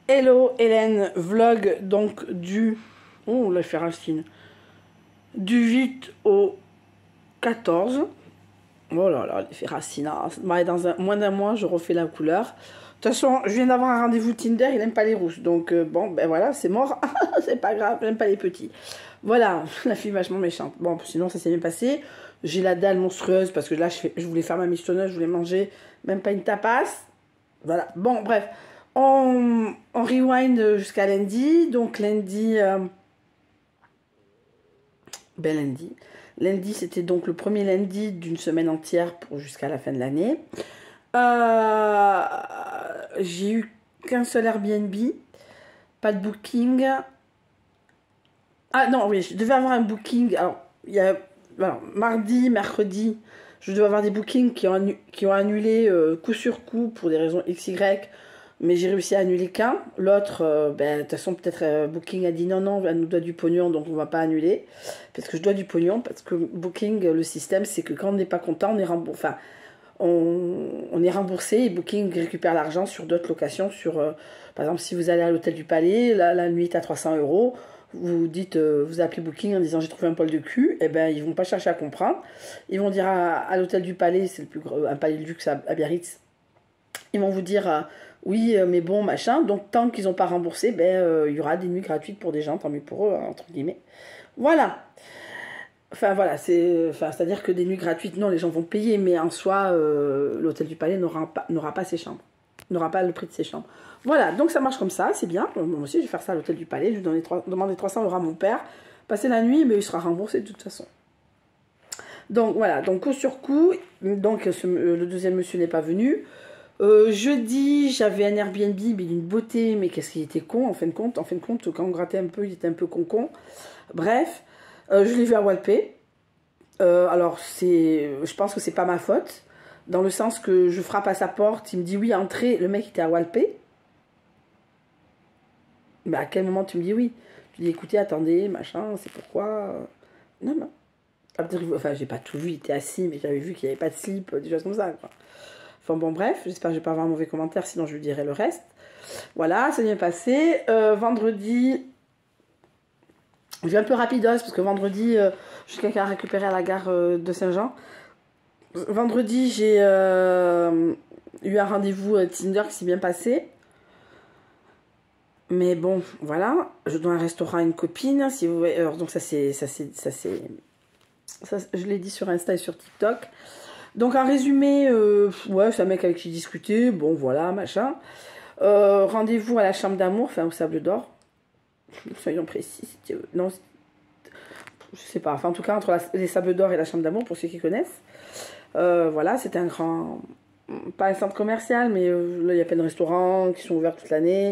Hello Hélène, vlog donc du... Oh la Ferracine. Du 8 au 14. Oh là là, les Ferracines. Dans moins d'un mois, je refais la couleur. De toute façon, je viens d'avoir un rendez-vous Tinder, il n'aime pas les rousses. Donc bon, ben voilà, c'est mort. C'est pas grave, j'aime pas les petits. Voilà, la fille vachement méchante. Bon, sinon ça s'est bien passé. J'ai la dalle monstrueuse parce que là, je voulais faire ma michtonneuse, je voulais manger même pas une tapas. Voilà, bon, bref. On rewind jusqu'à lundi. Donc lundi... lundi. Lundi, c'était donc le premier lundi d'une semaine entière pour jusqu'à la fin de l'année. J'ai eu qu'un seul Airbnb. Pas de booking. Ah non, oui, je devais avoir un booking. Alors, mardi, mercredi, je devais avoir des bookings qui ont annulé coup sur coup pour des raisons XY. Mais j'ai réussi à annuler qu'un. L'autre, de toute façon, peut-être Booking a dit non, elle nous doit du pognon, donc on va pas annuler. Parce que je dois du pognon, parce que Booking, le système, c'est que quand on n'est pas content, on est remboursé. Enfin, on est remboursé et Booking récupère l'argent sur d'autres locations. Par exemple, si vous allez à l'hôtel du Palais, la nuit est à 300 €. Vous dites, vous appelez Booking en disant j'ai trouvé un poil de cul, et ben ils vont pas chercher à comprendre. Ils vont dire à l'hôtel du Palais, c'est le plus gros, un palais de luxe à Biarritz. Ils vont vous dire oui, mais bon, machin. Donc, tant qu'ils n'ont pas remboursé, il y aura des nuits gratuites pour des gens, tant mieux pour eux, entre guillemets. Voilà. Enfin, voilà, c'est-à-dire que des nuits gratuites, non, les gens vont payer, mais en soi, l'hôtel du Palais n'aura pas ses chambres. N'aura pas le prix de ses chambres. Voilà, donc ça marche comme ça, c'est bien. Moi aussi, je vais faire ça à l'hôtel du Palais. Je vais demander 300 € à mon père. Passer la nuit, mais il sera remboursé de toute façon. Donc, voilà, donc coup sur coup. Donc, le deuxième monsieur n'est pas venu. Jeudi, j'avais un Airbnb, mais d'une beauté, mais qu'est-ce qu'il était con, en fin de compte, quand on grattait un peu, il était un peu con. Bref, je l'ai vu à Walpé. Alors, je pense que c'est pas ma faute, dans le sens que je frappe à sa porte, il me dit oui, entrez, le mec était à Walpé. Mais à quel moment tu me dis oui? Je dis écoutez, attendez, machin, c'est pourquoi... Non. Enfin, j'ai pas tout vu, il était assis, mais j'avais vu qu'il n'y avait pas de slip, des choses comme ça, quoi. Enfin bon, bref, j'espère que je vais pas avoir un mauvais commentaire, sinon je lui dirai le reste. Voilà, ça vient passer. Vendredi, je vais un peu rapidos, parce que vendredi, j'ai quelqu'un à récupérer à la gare de Saint-Jean. Vendredi, j'ai eu un rendez-vous Tinder qui s'est bien passé. Mais bon, voilà, je dois un restaurant à une copine, si vous voulez. Alors, donc ça c'est, je l'ai dit sur Insta et sur TikTok. Donc en résumé, ouais, c'est un mec avec qui j'ai discuté, bon voilà, machin. Rendez-vous à la chambre d'amour, enfin au Sable d'Or. Soyons précis, non, je sais pas, enfin en tout cas entre les Sables d'Or et la chambre d'amour, pour ceux qui connaissent. Voilà, c'était un grand, pas un centre commercial, mais là il y a plein de restaurants qui sont ouverts toute l'année,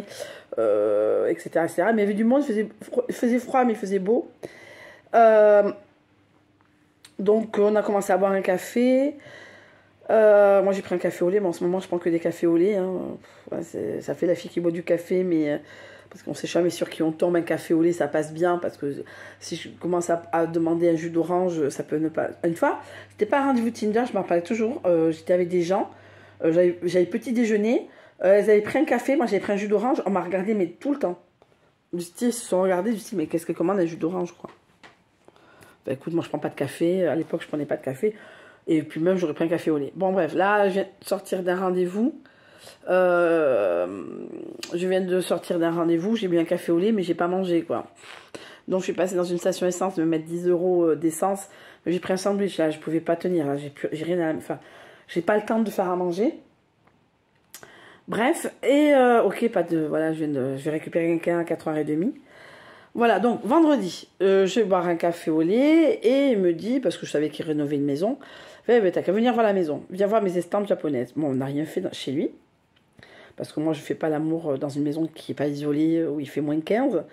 etc., etc. Mais il y avait du monde, il faisait froid, mais il faisait beau. Donc on a commencé à boire un café. Moi j'ai pris un café au lait, mais en ce moment je prends que des cafés au lait. Hein. Ça fait la fille qui boit du café, mais parce qu'on sait jamais sur qui on tombe. Un café au lait ça passe bien, parce que si je commence à demander un jus d'orange, ça peut ne pas. Une fois, c'était pas un rendez-vous Tinder, je m'en rappelle toujours. J'étais avec des gens, j'avais petit déjeuner, elles avaient pris un café, moi j'avais pris un jus d'orange, on m'a regardé mais tout le temps. Ils se sont regardés, je me suis dit mais qu'est-ce que commande un jus d'orange quoi. Bah écoute, moi je prends pas de café, à l'époque je prenais pas de café, et puis même j'aurais pris un café au lait. Bon bref, là je viens de sortir d'un rendez-vous, j'ai bu un café au lait mais j'ai pas mangé quoi. Donc je suis passée dans une station essence, me mettre 10 € d'essence, j'ai pris un sandwich là, je pouvais pas tenir, là, j'ai rien à... Enfin, j'ai pas le temps de faire à manger. Bref, et ok, pas de... Voilà, je vais récupérer quelqu'un à 4h30. Voilà, donc vendredi, je vais boire un café au lait et il me dit, parce que je savais qu'il rénovait une maison, t'as qu'à venir voir la maison, viens voir mes estampes japonaises. Bon, on n'a rien fait chez lui, parce que moi je fais pas l'amour dans une maison qui n'est pas isolée, où il fait moins 15.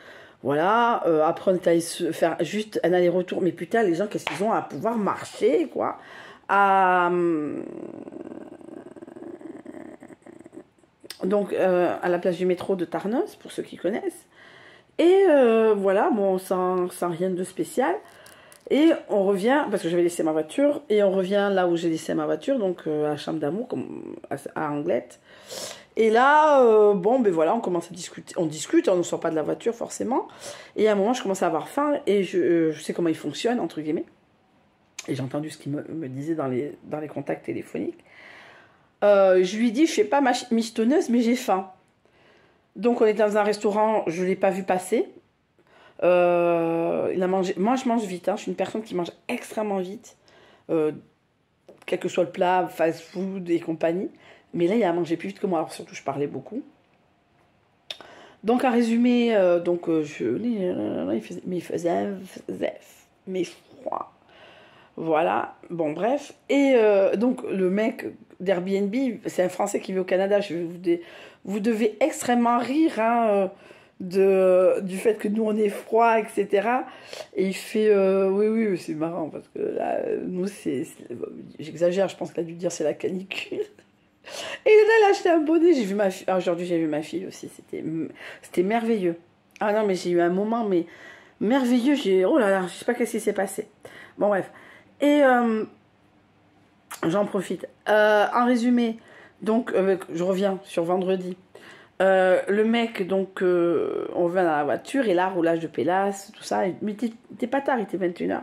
Voilà, après on est allé se faire juste un aller-retour, mais putain, les gens, qu'est-ce qu'ils ont à pouvoir marcher, quoi, donc à la place du métro de Tarnos, pour ceux qui connaissent. Et voilà, bon, sans rien de spécial. Et on revient, parce que j'avais laissé ma voiture, et on revient là où j'ai laissé ma voiture, donc à la chambre d'amour, à Anglette. Et là, bon, ben voilà, on commence à discuter. On discute, on ne sort pas de la voiture forcément. Et à un moment, je commence à avoir faim et je sais comment il fonctionne, entre guillemets. Et j'ai entendu ce qu'il me disait dans les contacts téléphoniques. Je lui dis, je ne suis pas michetonneuse, mais j'ai faim. Donc on est dans un restaurant, je ne l'ai pas vu passer. Il a mangé. Moi, je mange vite, hein. Je suis une personne qui mange extrêmement vite. Quel que soit le plat, fast food et compagnie. Mais là, il a mangé plus vite que moi. Alors surtout, je parlais beaucoup. Donc, à résumer, mais froid. Voilà, bon bref. Et donc le mec d'Airbnb, c'est un Français qui vit au Canada, vous devez extrêmement rire hein, du fait que nous on est froid, etc. Et il fait, oui, c'est marrant parce que là, nous j'exagère, je pense qu'il a dû dire c'est la canicule. Et là, il a acheté un bonnet, j'ai vu ma fille, aujourd'hui j'ai vu ma fille aussi, c'était merveilleux. Ah non, mais j'ai eu un moment, mais merveilleux, oh là là, je sais pas qu'est-ce qui s'est passé. Bon bref. Et j'en profite. En résumé, donc je reviens sur vendredi. Le mec, donc, on va dans la voiture et là, roulage de pélasse, tout ça. Mais t'es pas tard, il était 21h.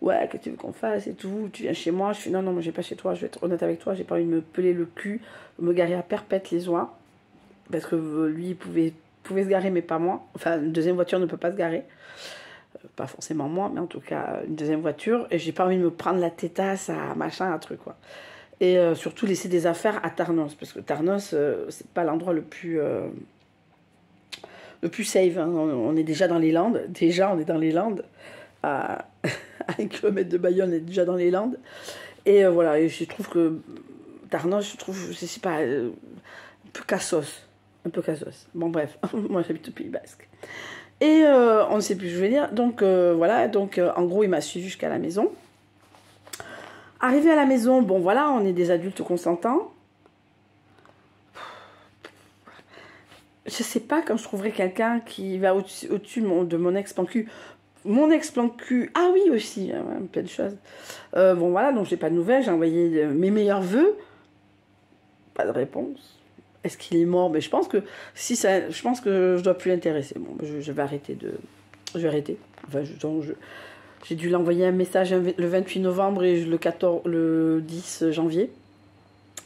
Ouais, qu'est-ce que tu veux qu'on fasse et tout. Tu viens chez moi. Je fais non, moi j'ai pas chez toi, je vais être honnête avec toi. J'ai pas envie de me peler le cul, me garer à perpète les oies. Parce que lui, il pouvait se garer, mais pas moi. Enfin, une deuxième voiture ne peut pas se garer. Pas forcément moi, mais en tout cas une deuxième voiture. Et j'ai pas envie de me prendre la tétasse à machin, un truc quoi. Et surtout laisser des affaires à Tarnos, parce que Tarnos, c'est pas l'endroit le plus safe. Hein. On est déjà dans les Landes. Déjà, on est dans les Landes. À 1 kilomètre de Bayonne, on est déjà dans les Landes. Et voilà, et je trouve que Tarnos, je sais pas, un peu cassos. Un peu cassos. Bon, bref, moi j'habite au Pays Basque. Et on ne sait plus ce que je veux dire. Donc voilà, donc en gros, il m'a suivi jusqu'à la maison. Arrivé à la maison, bon voilà, on est des adultes consentants. Je sais pas quand je trouverai quelqu'un qui va au-dessus de mon ex-plan cul. Mon ex-plan cul, ah oui aussi, hein, plein de choses. Bon voilà, donc j'ai pas de nouvelles, j'ai envoyé mes meilleurs vœux. Pas de réponse. Est-ce qu'il est mort? Mais je pense que je pense que je dois plus l'intéresser. Bon, je vais arrêter je vais arrêter. Enfin, j'ai dû l'envoyer un message le 28 novembre et le 10 janvier,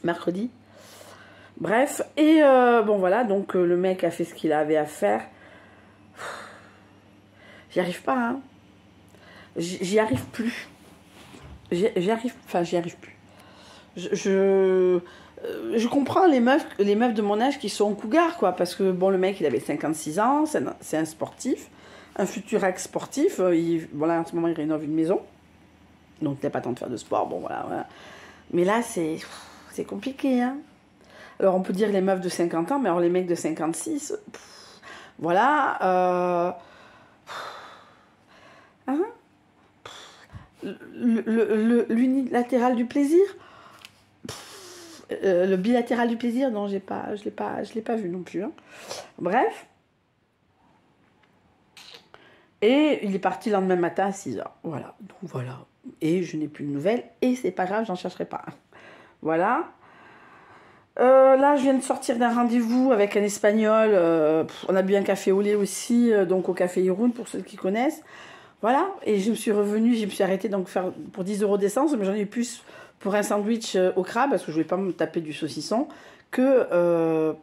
mercredi. Bref, et bon voilà, donc le mec a fait ce qu'il avait à faire. J'y arrive pas, hein. J'y arrive plus. J'y arrive plus. Je comprends les meufs de mon âge qui sont cougars, quoi, parce que bon, le mec il avait 56 ans, c'est un sportif, un futur ex-sportif, voilà, en ce moment il rénove une maison, donc il n'a pas le temps de faire de sport, bon voilà. Mais là c'est compliqué, hein. Alors on peut dire les meufs de 50 ans, mais alors les mecs de 56, voilà, hein, l'unilatéral du plaisir. Le bilatéral du plaisir, non, je l'ai pas vu non plus. Hein. Bref. Et il est parti le lendemain matin à 6h. Voilà. Donc voilà. Et je n'ai plus de nouvelles. Et c'est pas grave, j'en chercherai pas. Voilà. Là, je viens de sortir d'un rendez-vous avec un Espagnol. On a bu un café au lait aussi, donc au café Irun, pour ceux qui connaissent. Voilà. Et je me suis arrêtée donc pour 10 € d'essence, mais j'en ai eu plus pour un sandwich au crabe, parce que je ne voulais pas me taper du saucisson, que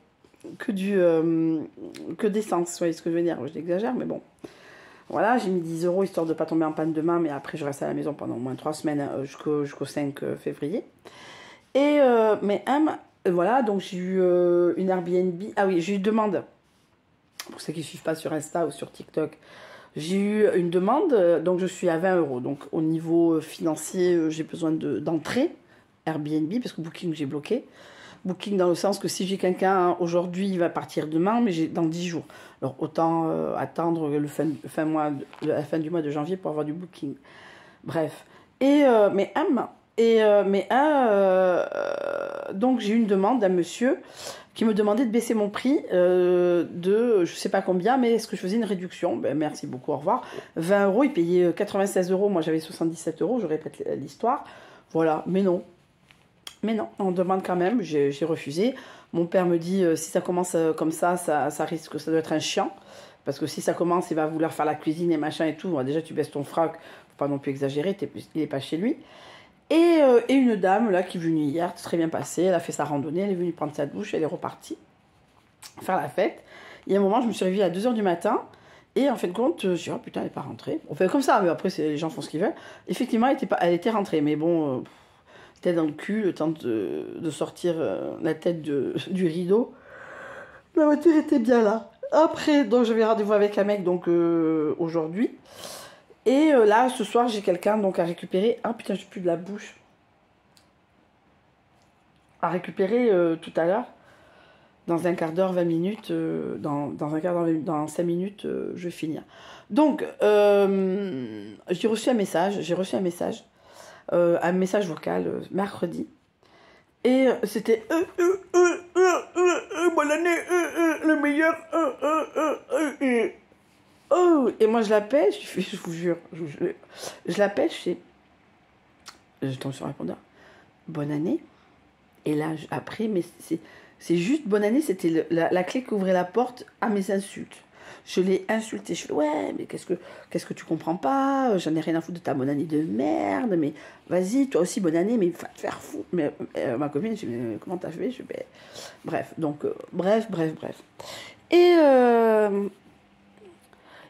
d'essence. Vous voyez ce que je veux dire? Je l'exagère, mais bon. Voilà, j'ai mis 10 € histoire de ne pas tomber en panne demain, mais après je reste à la maison pendant au moins 3 semaines jusqu'au 5 février. Et voilà, donc j'ai eu une Airbnb. Ah oui, j'ai eu une demande. Pour ceux qui ne suivent pas sur Insta ou sur TikTok, j'ai eu une demande, donc je suis à 20 €. Donc au niveau financier, j'ai besoin d'entrée Airbnb, parce que Booking, j'ai bloqué. Booking dans le sens que si j'ai quelqu'un aujourd'hui, il va partir demain, mais dans 10 jours. Alors autant attendre la fin du mois de janvier pour avoir du Booking. Bref. Donc j'ai eu une demande d'un monsieur qui me demandait de baisser mon prix de je sais pas combien, mais est-ce que je faisais une réduction? Ben merci beaucoup, au revoir. 20 €, il payait 96 €, moi j'avais 77 €, je répète l'histoire. Voilà, mais non. Mais non, on demande quand même, j'ai refusé. Mon père me dit, si ça commence comme ça risque, ça doit être un chiant. Parce que si ça commence, il va vouloir faire la cuisine et machin et tout. Bon, déjà, tu baisses ton frac, faut pas non plus exagérer, il est pas chez lui. Et une dame, là, qui est venue hier, très bien passée, elle a fait sa randonnée, elle est venue prendre sa douche, elle est repartie faire la fête. Et à un moment, je me suis réveillée à 2 h du matin. Et en fin de compte, je me suis dit, oh putain, elle n'est pas rentrée. On fait comme ça, mais après, les gens font ce qu'ils veulent. Effectivement, elle était rentrée, mais bon, tête dans le cul, le temps de sortir la tête du rideau. La voiture était bien là. Après, donc j'avais rendez-vous avec un mec donc aujourd'hui. Et là, ce soir, j'ai quelqu'un donc à récupérer. Ah putain, j'ai plus de la bouche. À récupérer tout à l'heure. Dans un quart d'heure, 20 minutes. Dans un quart d'heure, dans 5 minutes, je vais finir. Donc, j'ai reçu un message. Un message vocal mercredi. Et c'était bonne année, le meilleur. Et moi je l'appelle, je vous jure, je l'appelle, je tombe sur un répondeur. Bonne année. Et là, après, mais c'est juste bonne année, c'était la clé qui ouvrait la porte à mes insultes. Je l'ai insulté, je fais ouais, mais qu'est-ce que tu comprends pas, j'en ai rien à foutre de ta bonne année de merde, mais vas-y, toi aussi bonne année, mais va te faire foutre. Mais ma copine, je dis mais comment t'as fait, bref, donc bref.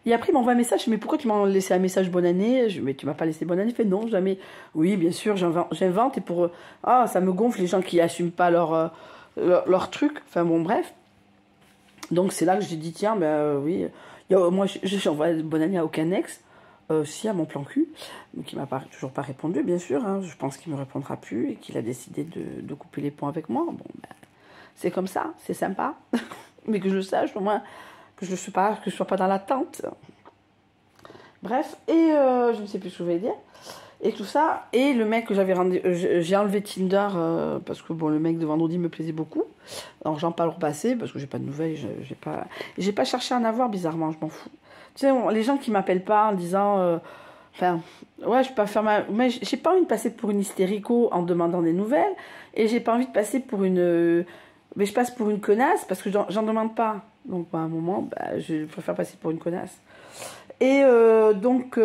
Et après, il m'envoie un message, mais pourquoi tu m'as laissé un message bonne année? Mais tu m'as pas laissé bonne année? Il fait non, jamais. Oui, bien sûr, j'invente, et pour ça me gonfle les gens qui assument pas leur truc, enfin bon, bref. Donc c'est là que j'ai dit, tiens, ben oui, moi j'envoie bonne année à aucun ex, si à mon plan cul, donc il m'a toujours pas répondu, bien sûr, hein, je pense qu'il me répondra plus et qu'il a décidé de couper les ponts avec moi. Bon, ben, c'est comme ça, c'est sympa, mais que je le sache, au moins, que je ne sois pas dans l'attente. Bref, et je ne sais plus ce que je voulais dire. Et tout ça, et le mec que j'avais rendu, j'ai enlevé Tinder parce que bon, le mec de vendredi me plaisait beaucoup. Alors j'en parle au passé parce que j'ai pas de nouvelles, j'ai pas cherché à en avoir bizarrement, je m'en fous. Tu sais, les gens qui m'appellent pas en disant, ouais, je peux pas faire mais j'ai pas envie de passer pour une hystérico en demandant des nouvelles, et j'ai pas envie de passer pour mais je passe pour une connasse parce que j'en demande pas. Donc à un moment, je préfère passer pour une connasse. Et donc,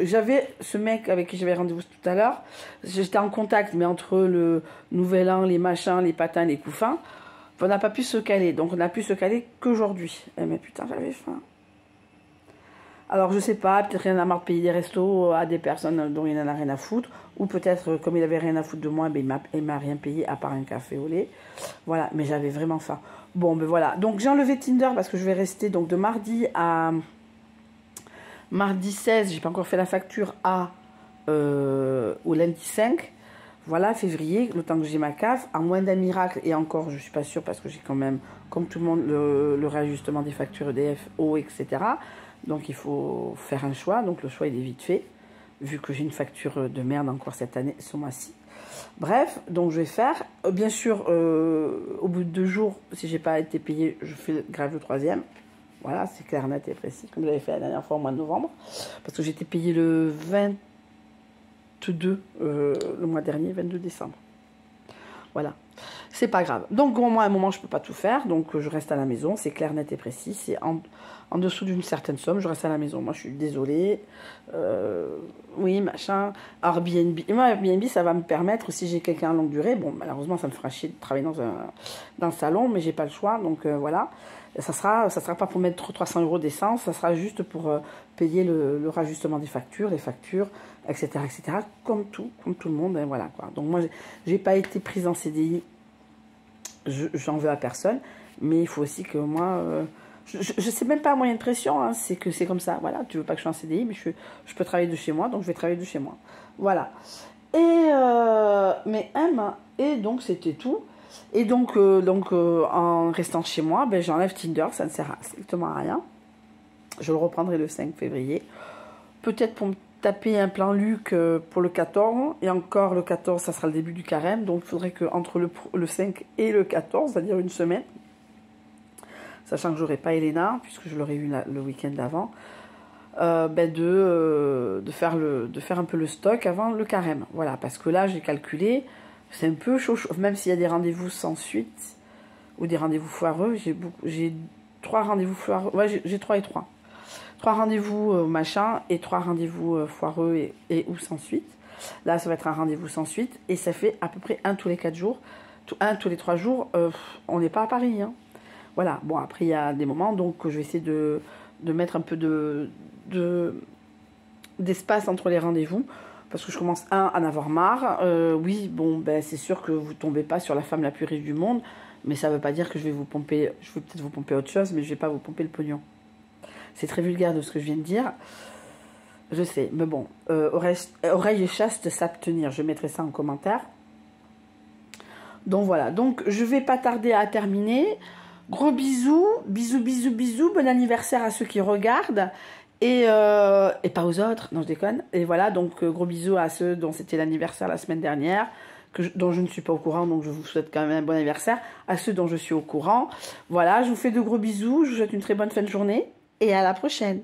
j'avais ce mec avec qui j'avais rendez-vous tout à l'heure. J'étais en contact, mais entre le nouvel an, les machins, les patins, les couffins, on n'a pas pu se caler. Donc, on n'a pu se caler qu'aujourd'hui. Eh, mais putain, j'avais faim. Alors, je sais pas, peut-être il en a marre de payer des restos à des personnes dont il n'en a rien à foutre. Ou peut-être, comme il avait rien à foutre de moi, il m'a rien payé à part un café au lait. Voilà, mais j'avais vraiment faim. Bon, ben voilà. Donc, j'ai enlevé Tinder parce que je vais rester donc de mardi à mardi 16. J'ai pas encore fait la facture au lundi 5. Voilà, février, le temps que j'ai ma CAF. À moins d'un miracle, et encore, je suis pas sûre parce que j'ai quand même, comme tout le monde, le réajustement des factures EDF, eau, etc. Donc, il faut faire un choix. Donc, le choix, il est vite fait, vu que j'ai une facture de merde encore cette année, ce mois-ci. Bref, donc je vais faire. Bien sûr, au bout de 2 jours, si j'ai pas été payé, je fais grève le 3e. Voilà, c'est clair, net et précis, comme j'avais fait la dernière fois au mois de novembre. Parce que j'étais payé le 22, le mois dernier, 22 décembre. Voilà, c'est pas grave. Donc, au moins, à un moment, je peux pas tout faire. Donc, je reste à la maison. C'est clair, net et précis. C'est en dessous d'une certaine somme, je reste à la maison. Moi, je suis désolée. Oui, machin. Airbnb. Moi, Airbnb, ça va me permettre, si j'ai quelqu'un à longue durée, bon, malheureusement, ça me fera chier de travailler dans le salon, mais j'ai pas le choix. Donc, voilà. Ça sera pas pour mettre 300 € d'essence, ça sera juste pour payer le rajustement des factures, les factures, etc., etc., comme tout le monde, hein, voilà, quoi. Donc moi, j'ai pas été prise en CDI, j'en veux à personne, mais il faut aussi que moi, je sais même pas un moyen de pression, hein, c'est que c'est comme ça, voilà, tu veux pas que je sois en CDI, mais je peux travailler de chez moi, donc je vais travailler de chez moi, voilà. Et donc c'était tout. Et donc en restant chez moi, j'enlève Tinder, ça ne sert strictement à rien. Je le reprendrai le 5 février. Peut-être pour me taper un plan Luc pour le 14. Et encore, le 14, ça sera le début du carême. Donc il faudrait qu'entre le 5 et le 14, c'est-à-dire une semaine, sachant que j'aurai pas Elena, puisque je l'aurai eu le week-end d'avant, de faire un peu le stock avant le carême. Voilà, parce que là, j'ai calculé, c'est un peu chaud, même s'il y a des rendez-vous sans suite, ou des rendez-vous foireux, j'ai 3 rendez-vous foireux, ouais, j'ai 3 et 3. 3 rendez-vous machin, et 3 rendez-vous foireux et ou sans suite. Là, ça va être un rendez-vous sans suite, et ça fait à peu près un tous les 4 jours, un tous les 3 jours, on n'est pas à Paris, hein. Voilà, bon, après, il y a des moments, donc je vais essayer de mettre un peu d'espace entre les rendez-vous, parce que je commence à en avoir marre. Oui, bon, ben, c'est sûr que vous tombez pas sur la femme la plus riche du monde, mais ça veut pas dire que je vais vous pomper, je vais peut-être vous pomper autre chose, mais je vais pas vous pomper le pognon. C'est très vulgaire de ce que je viens de dire, je sais, mais bon, oreille chaste s'abstenir, je mettrai ça en commentaire. Donc voilà, donc je vais pas tarder à terminer. Gros bisous, bisous, bisous, bisous, bon anniversaire à ceux qui regardent et pas aux autres, non je déconne. Et voilà, donc gros bisous à ceux dont c'était l'anniversaire la semaine dernière, dont je ne suis pas au courant, donc je vous souhaite quand même un bon anniversaire. À ceux dont je suis au courant, voilà, je vous fais de gros bisous, je vous souhaite une très bonne fin de journée et à la prochaine.